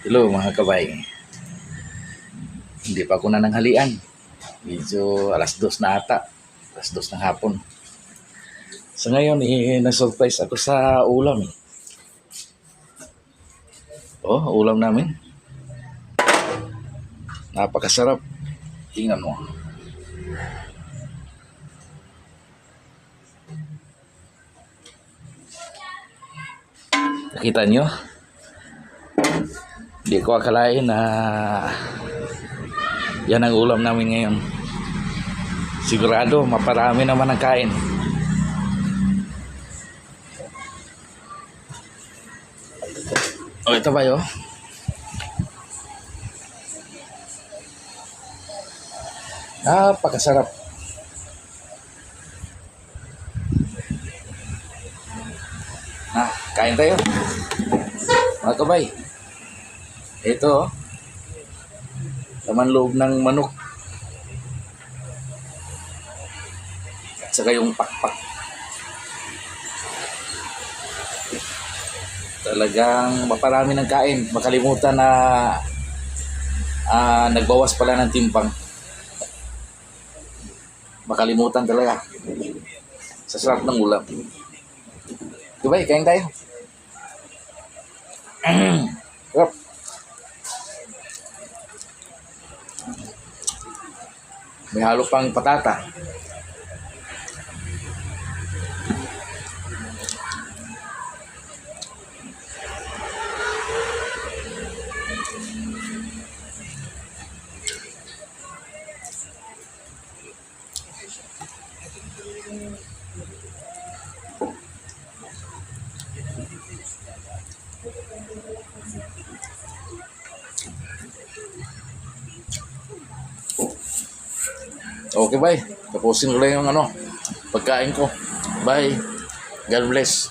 Hello mga kabay. Hindi pa ako nananghalian. Medyo alas 2 na ata. Alas 2 ng hapon. So ngayon, na-surprise ako sa ulam. Oh, ulam namin. Napakasarap. Tingnan mo. Nakita nyo? Hindi ko akalain na yan ang ulam namin ngayon. Sigurado, maparami naman ang kain. Oh, ito ba yun? Napakasarap. Kain tayo. Mga kabay. Ito, laman loob ng manok. At saka yung pakpak. Talagang maparami ng kain. Makalimutan na nagbawas pala ng timpang. Makalimutan talaga. Sa sarap ng ulam. Diba, kain tayo. Sarap. May halo pang patata. Okay, bye. Tapusin ko lang yung pagkain ko. Bye. God bless.